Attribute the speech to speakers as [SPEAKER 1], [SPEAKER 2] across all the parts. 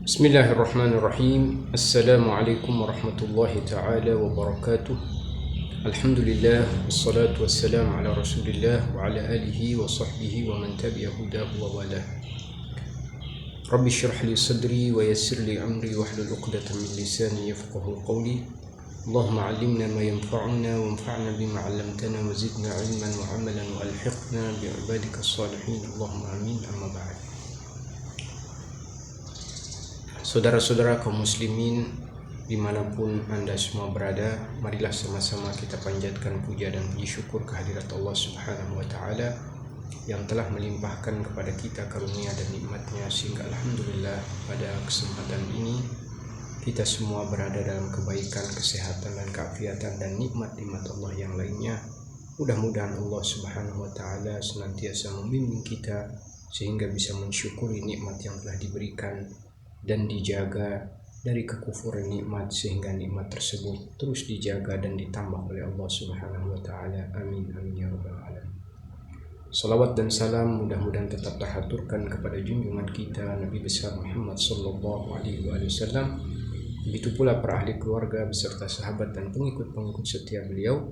[SPEAKER 1] Bismillahirrahmanirrahim. Assalamualaikum warahmatullahi ta'ala wabarakatuh. Alhamdulillah, wassalatu wassalamu ala rasulillah wa ala alihi wa sahbihi wa man tabi'a hudahu wa wala. Rabbi syrah li sadri wa yassir li amri wahlul 'uqdatam min lisani yafqahu qawli. Allahumma 'allimna ma yanfa'una wanfa'na bima 'allamtana wa zidna 'ilman wa 'amalan wa alhiqna bi ibadika shalihin. Allahumma amin. Amma ba'd. Saudara-saudara kaum muslimin dimanapun anda semua berada, marilah sama-sama kita panjatkan puja dan puji syukur kehadirat Allah Subhanahu wa ta'ala yang telah melimpahkan kepada kita karunia dan nikmatnya, sehingga alhamdulillah pada kesempatan ini kita semua berada dalam kebaikan, kesehatan dan keafiatan dan nikmat-nikmat Allah yang lainnya. Mudah-mudahan Allah Subhanahu wa ta'ala senantiasa membimbing kita sehingga bisa mensyukuri nikmat yang telah diberikan dan dijaga dari kekufuran nikmat, sehingga nikmat tersebut terus dijaga dan ditambah oleh Allah Subhanahu wa ta'ala. Amin amin ya rabbal alamin. Salawat dan salam mudah-mudahan tetap terhaturkan kepada junjungan kita Nabi besar Muhammad sallallahu alaihi wasallam. Begitu pula para ahli keluarga beserta sahabat dan pengikut-pengikut setia beliau.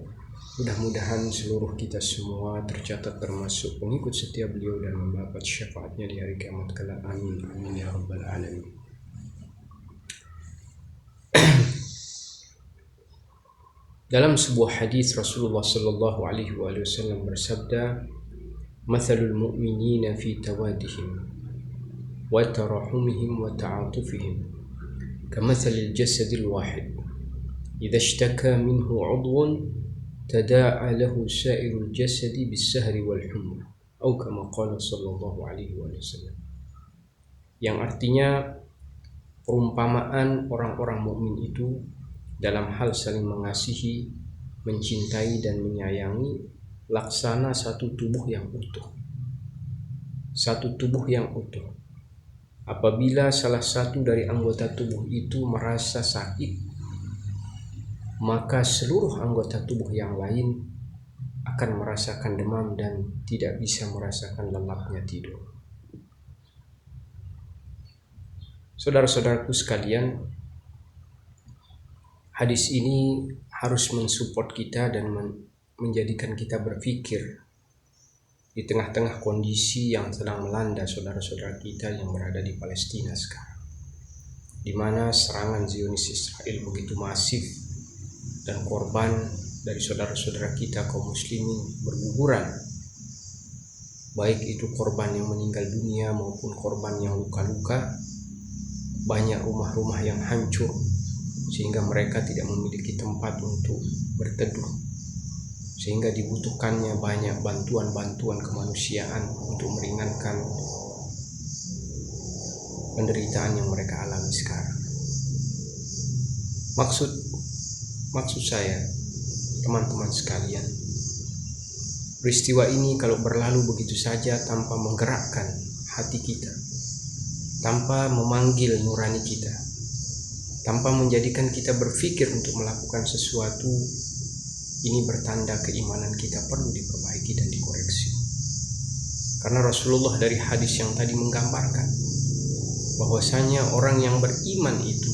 [SPEAKER 1] Mudah-mudahan seluruh kita semua tercatat termasuk pengikut setia beliau dan mendapat syafaatnya di hari kiamat kelak. Amin amin ya rabbal alamin. Dalam sebuah hadis Rasulullah sallallahu alaihi wasallam bersabda, "Mathalul mu'minina fi tawadihim wa tarahumihim wa ta'atufihim kamathalil jasadil wahid idza ishtaka minhu 'udwun tada'a lahu sa'irul jasadi bis-sahri wal humma." Atau kama qala sallallahu alaihi wasallam. Yang artinya, perumpamaan orang-orang mukmin itu dalam hal saling mengasihi, mencintai dan menyayangi laksana satu tubuh yang utuh. Satu tubuh yang utuh. Apabila salah satu dari anggota tubuh itu merasa sakit, maka seluruh anggota tubuh yang lain akan merasakan demam dan tidak bisa merasakan lelapnya tidur. Saudara-saudaraku sekalian, hadis ini harus mensupport kita dan menjadikan kita berpikir di tengah-tengah kondisi yang sedang melanda saudara-saudara kita yang berada di Palestina sekarang, di mana serangan Zionis Israel begitu masif dan korban dari saudara-saudara kita kaum muslimin berguguran, baik itu korban yang meninggal dunia maupun korban yang luka-luka. Banyak rumah-rumah yang hancur sehingga mereka tidak memiliki tempat untuk berteduh, sehingga dibutuhkannya banyak bantuan-bantuan kemanusiaan untuk meringankan penderitaan yang mereka alami sekarang. Maksud saya, teman-teman sekalian, peristiwa ini kalau berlalu begitu saja tanpa menggerakkan hati kita, tanpa memanggil nurani kita, tanpa menjadikan kita berpikir untuk melakukan sesuatu, ini bertanda keimanan kita perlu diperbaiki dan dikoreksi. Karena Rasulullah dari hadis yang tadi menggambarkan bahwasanya orang yang beriman itu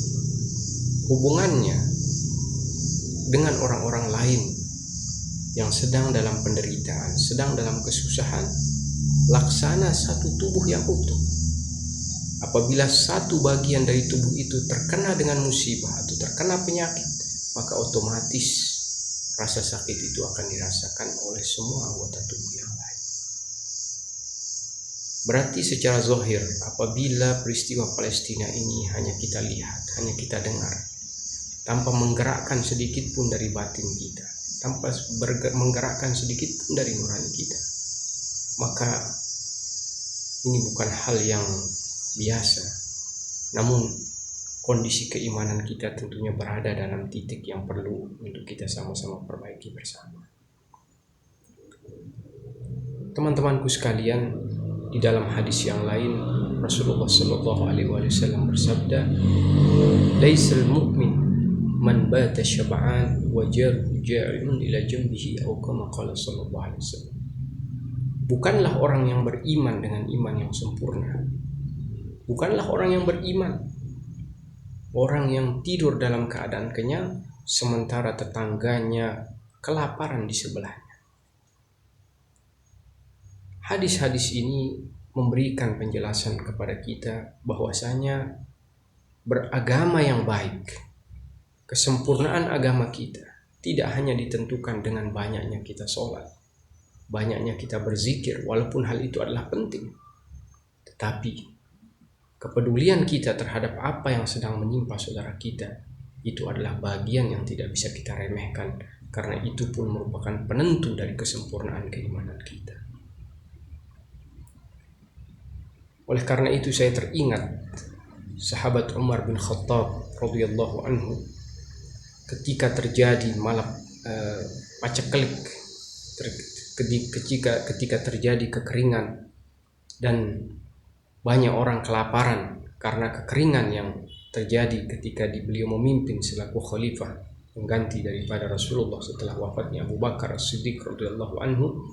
[SPEAKER 1] hubungannya dengan orang-orang lain yang sedang dalam penderitaan, sedang dalam kesusahan, laksana satu tubuh yang utuh. Apabila satu bagian dari tubuh itu terkena dengan musibah atau terkena penyakit, maka otomatis rasa sakit itu akan dirasakan oleh semua anggota tubuh yang lain. Berarti secara zahir, apabila peristiwa Palestina ini hanya kita lihat, hanya kita dengar, tanpa menggerakkan sedikit pun dari batin kita, tanpa menggerakkan sedikit pun dari nurani kita, maka ini bukan hal yang biasa. Namun kondisi keimanan kita tentunya berada dalam titik yang perlu untuk kita sama-sama perbaiki bersama. Teman-temanku sekalian, di dalam hadis yang lain Rasulullah sallallahu alaihi wasallam bersabda, "Laisal mu'min man bata syab'an wa ja'iun ila jambihi," atau kama qala sallallahu alaihi wasallam. Bukanlah orang yang beriman dengan iman yang sempurna, bukanlah orang yang beriman Orang yang tidur dalam keadaan kenyang, sementara tetangganya kelaparan di sebelahnya. Hadis-hadis ini memberikan penjelasan kepada kita bahwasanya beragama yang baik, kesempurnaan agama kita tidak hanya ditentukan dengan banyaknya kita sholat, banyaknya kita berzikir, walaupun hal itu adalah penting, tetapi kepedulian kita terhadap apa yang sedang menimpa saudara kita itu adalah bagian yang tidak bisa kita remehkan, karena itu pun merupakan penentu dari kesempurnaan keimanan kita. Oleh karena itu saya teringat sahabat Umar bin Khattab radhiyallahu anhu ketika terjadi paceklik, ketika terjadi kekeringan dan banyak orang kelaparan karena kekeringan yang terjadi ketika beliau memimpin selaku khalifah pengganti daripada Rasulullah setelah wafatnya Abu Bakar As-Siddiq radhiyallahu anhu.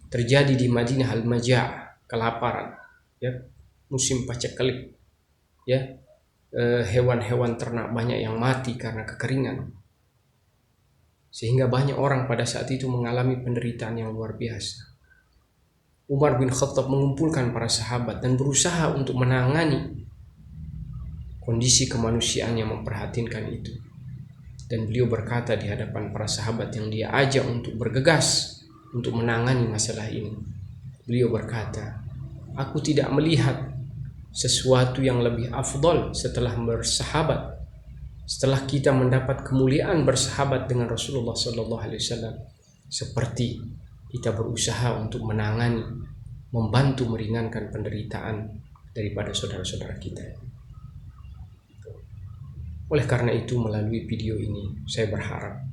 [SPEAKER 1] Terjadi di Madinah al-Majaa, kelaparan, ya, musim paceklik, ya, hewan-hewan ternak banyak yang mati karena kekeringan, sehingga banyak orang pada saat itu mengalami penderitaan yang luar biasa. Umar bin Khattab mengumpulkan para sahabat dan berusaha untuk menangani kondisi kemanusiaan yang memprihatinkan itu. Dan beliau berkata di hadapan para sahabat yang dia ajak untuk bergegas untuk menangani masalah ini. Beliau berkata, "Aku tidak melihat sesuatu yang lebih afdal setelah bersahabat, setelah kita mendapat kemuliaan bersahabat dengan Rasulullah SAW, seperti kita berusaha untuk menangani, membantu meringankan penderitaan daripada saudara-saudara kita." Oleh karena itu, melalui video ini saya berharap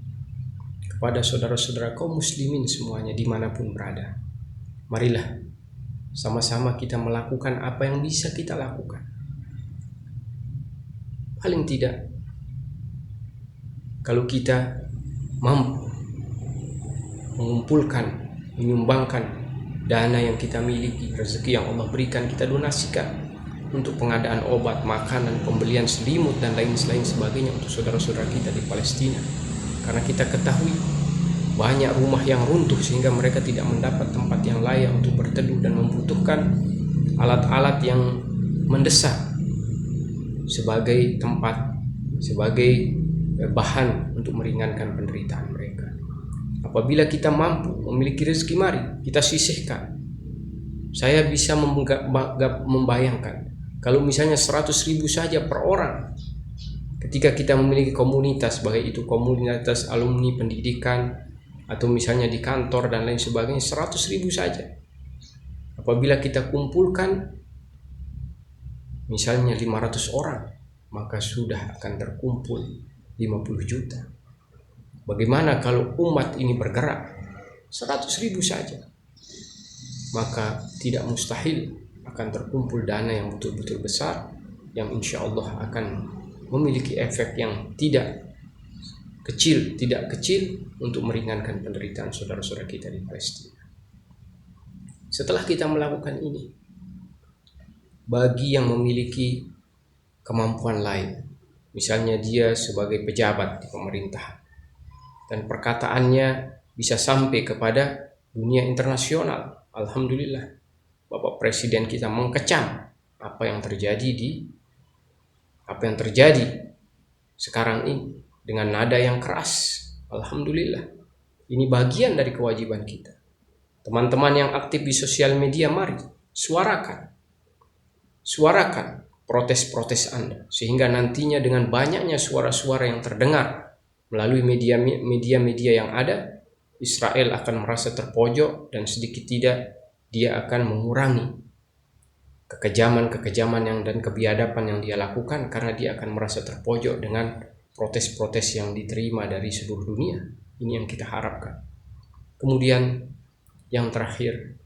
[SPEAKER 1] kepada saudara-saudara kaum muslimin semuanya dimanapun berada, marilah sama-sama kita melakukan apa yang bisa kita lakukan. Paling tidak, kalau kita mampu mengumpulkan, menyumbangkan dana yang kita miliki, rezeki yang Allah berikan, kita donasikan untuk pengadaan obat, makanan, pembelian selimut dan lain sebagainya untuk saudara-saudara kita di Palestina. Karena kita ketahui banyak rumah yang runtuh sehingga mereka tidak mendapat tempat yang layak untuk berteduh dan membutuhkan alat-alat yang mendesak sebagai tempat, sebagai bahan untuk meringankan penderitaan mereka. Apabila kita mampu memiliki rezeki, mari kita sisihkan. Saya bisa membayangkan kalau misalnya 100.000 saja per orang, ketika kita memiliki komunitas, baik itu komunitas alumni pendidikan atau misalnya di kantor dan lain sebagainya, 100.000 saja. Apabila kita kumpulkan misalnya 500 orang, maka sudah akan terkumpul 50 juta. Bagaimana kalau umat ini bergerak 100.000 saja? Maka tidak mustahil akan terkumpul dana yang betul-betul besar, yang insya Allah akan memiliki efek yang tidak kecil untuk meringankan penderitaan saudara-saudara kita di Palestina. Setelah kita melakukan ini, bagi yang memiliki kemampuan lain, misalnya dia sebagai pejabat di pemerintahan dan perkataannya bisa sampai kepada dunia internasional, alhamdulillah, Bapak Presiden kita mengkecam apa yang terjadi sekarang ini dengan nada yang keras. Alhamdulillah, ini bagian dari kewajiban kita. Teman-teman yang aktif di sosial media, mari suarakan protes-protes Anda, sehingga nantinya dengan banyaknya suara-suara yang terdengar melalui media-media yang ada, Israel akan merasa terpojok dan sedikit tidak dia akan mengurangi kekejaman dan kebiadaban yang dia lakukan, karena dia akan merasa terpojok dengan protes-protes yang diterima dari seluruh dunia. Ini yang kita harapkan. Kemudian yang terakhir,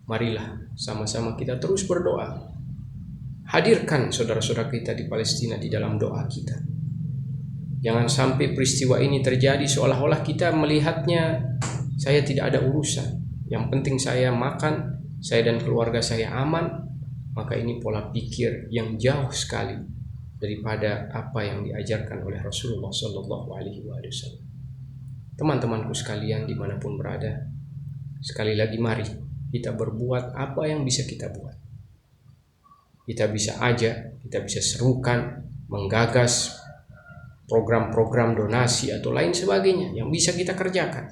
[SPEAKER 1] marilah sama-sama kita terus berdoa. Hadirkan saudara-saudara kita di Palestina di dalam doa kita. Jangan sampai peristiwa ini terjadi seolah-olah kita melihatnya, saya tidak ada urusan, yang penting saya makan, saya dan keluarga saya aman. Maka ini pola pikir yang jauh sekali daripada apa yang diajarkan oleh Rasulullah Shallallahu Alaihi Wasallam. Teman-temanku sekalian dimanapun berada, sekali lagi mari kita berbuat apa yang bisa kita buat. Kita bisa ajak, kita bisa serukan, menggagas program-program donasi atau lain sebagainya yang bisa kita kerjakan.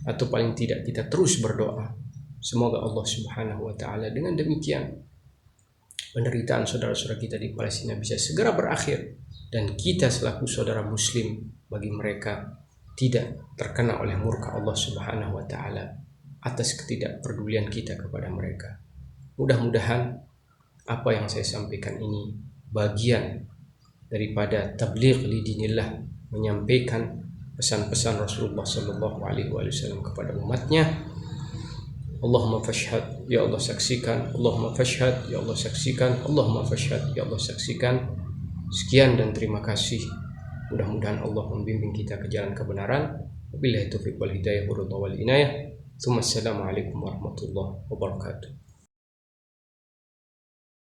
[SPEAKER 1] Atau paling tidak kita terus berdoa, semoga Allah Subhanahu wa taala dengan demikian penderitaan saudara-saudara kita di Palestina bisa segera berakhir, dan kita selaku saudara muslim bagi mereka tidak terkena oleh murka Allah Subhanahu wa taala atas ketidakpedulian kita kepada mereka. Mudah-mudahan apa yang saya sampaikan ini bagian daripada tabligh lidinillah, menyampaikan pesan-pesan Rasulullah sallallahu alaihi wasallam kepada umatnya. Allahumma fashhad, ya Allah saksikan. Allahumma fashhad, ya Allah saksikan. Allahumma fashhad, ya Allah saksikan. Sekian dan terima kasih. Mudah-mudahan Allah membimbing kita ke jalan kebenaran. Wabillahi taufiq wal hidayah wal inayah. Assalamualaikum warahmatullahi wabarakatuh.